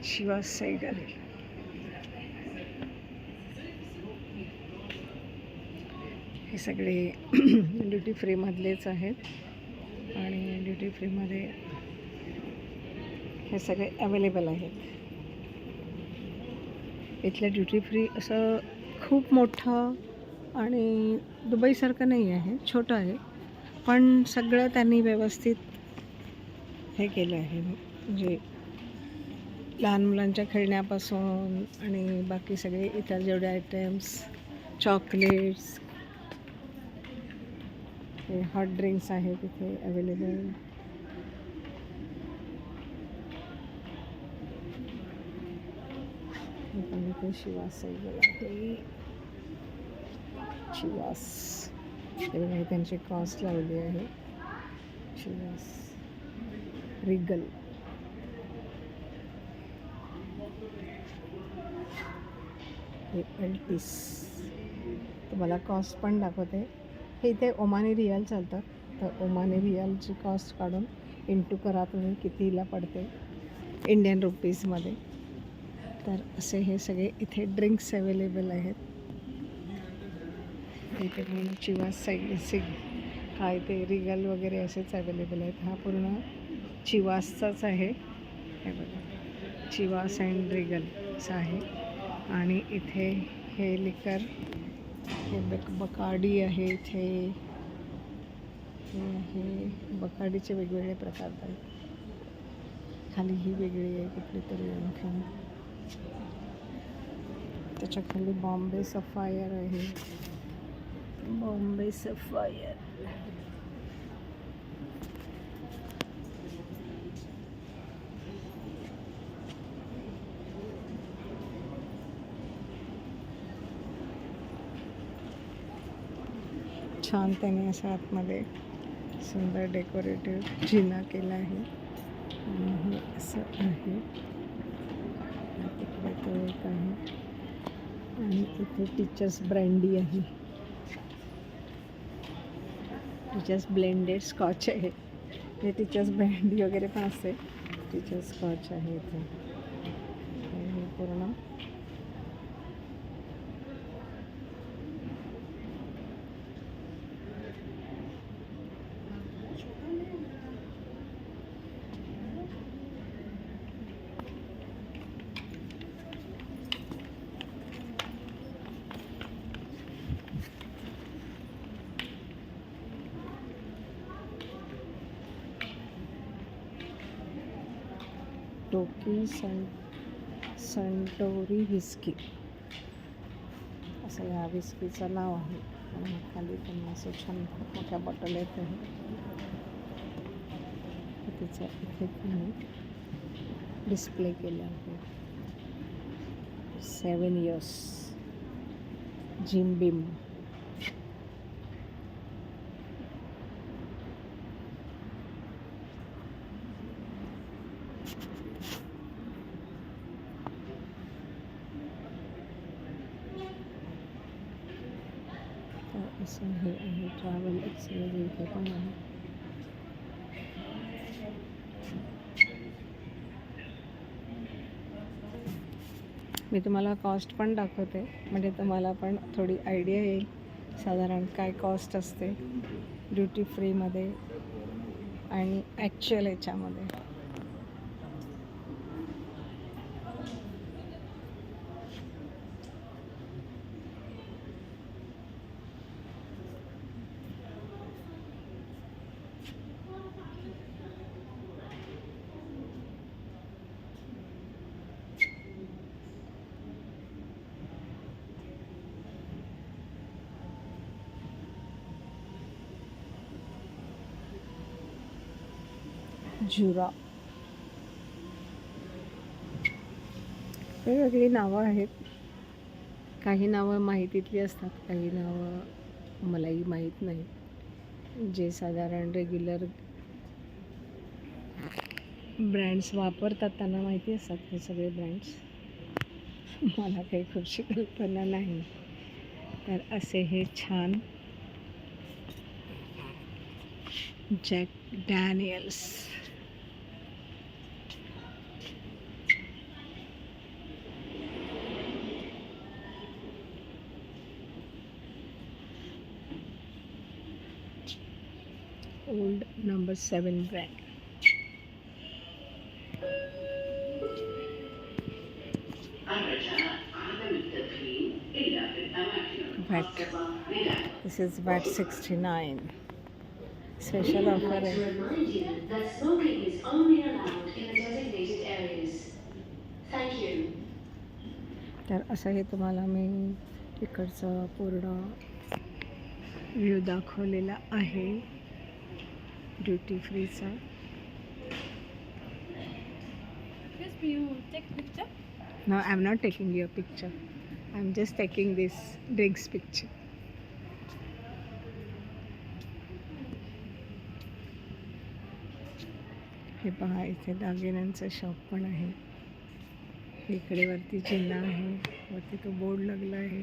शिवा सैगल. हे सगळे ड्युटी फ्रीमधलेच आहेत आणि ड्युटी फ्रीमध्ये हे सगळे अवेलेबल आहेत. इथल्या ड्युटी फ्री असं खूप मोठं आणि दुबईसारखं नाही आहे, छोटं आहे, पण सगळं त्यांनी व्यवस्थित हे केलं आहे. म्हणजे लहान मुलांच्या खेळण्यापासून आणि बाकी सगळे इतर जेवढे आयटम्स, चॉकलेट्स, हे हॉट ड्रिंक्स आहेत इथे अवेलेबल. इथे शिवास सैगल आहे. शिवास हे त्यांची कॉस्ट लावली आहे. शिवास रिगल. हे अल्टिस. तुम्हाला कॉस्ट पण दाखवते. हे इथे ओमानी रियाल चालतात, तर ओमानी रियालची कॉस्ट काढून इंटू करा तुम्ही कितीला पडते इंडियन रुपीजमध्ये. तर असे हे सगळे इथे ड्रिंक्स अवेलेबल आहेत. इथे पूर्ण चिवास सिग हा इथे रिगल वगैरे असेच अवेलेबल आहेत. हा पूर्ण चिवासचाच आहे. हे बघा, चिवास अँड रिगल असं आहे. आणि इथे हे लिकर, हे बकाडी आहे इथे. हे बकाडीचे वेगवेगळे प्रकार आहेत. खाली ही वेगळी आहे कुठली तरी आणखी. त्याच्या खाली बॉम्बे सफायर आहे. बॉम्बे सफायर. छान त्याने असं आतमध्ये सुंदर डेकोरेटिव्ह जिना केला आहे. आणि हे असं आहे. तिकडे तो एक आहे. आणि इथे टीचर्स ब्रँडी आहे. टीचर्स ब्लेंडेड स्कॉच आहे. हे टीचर्स ब्रँडी वगैरे पण असते. टीचर्स स्कॉच आहे इथे. हे पूर्ण टोकी संटोरी व्हिस्की असं या व्हिस्कीचं नाव आहे. आणि खाली पण असं छान मोठ्या बॉटल येत आहे. तिचा इथे पण डिस्प्ले केला आहे. 7 years जिम बिम. असं हे आहे. ट्रॅव्हल एक्सप्रेस इथे पण आहे. मी तुम्हाला कॉस्ट पण दाखवते, म्हणजे तुम्हाला पण थोडी आयडिया येईल साधारण काय कॉस्ट असते ड्युटी फ्रीमध्ये आणि ॲक्च्युअल याच्यामध्ये. जुरा. वेगवेगळी नावं आहेत. काही नावं माहितीतली असतात, काही नावं मलाही माहीत नाही. जे साधारण रेग्युलर ब्रँड्स वापरतात त्यांना माहिती असतात हे सगळे ब्रँड्स. मला काही खूपशी कल्पना नाही. तर असे हे छान Jack Daniel's. Old number 7 brand. VAT. This is VAT 69. Special offer आहे. तर असं हे तुम्हाला मी इकडचं पूर्ण व्ह्यू दाखवलेला आहे duty फ्रीचा. No, I'm not taking your picture. I'm just taking this drinks picture. हे पहा, इथे दागिन्यांचं शॉप पण आहे. इकडे वरती जिल्हा आहे, वरती तो बोर्ड लागला आहे.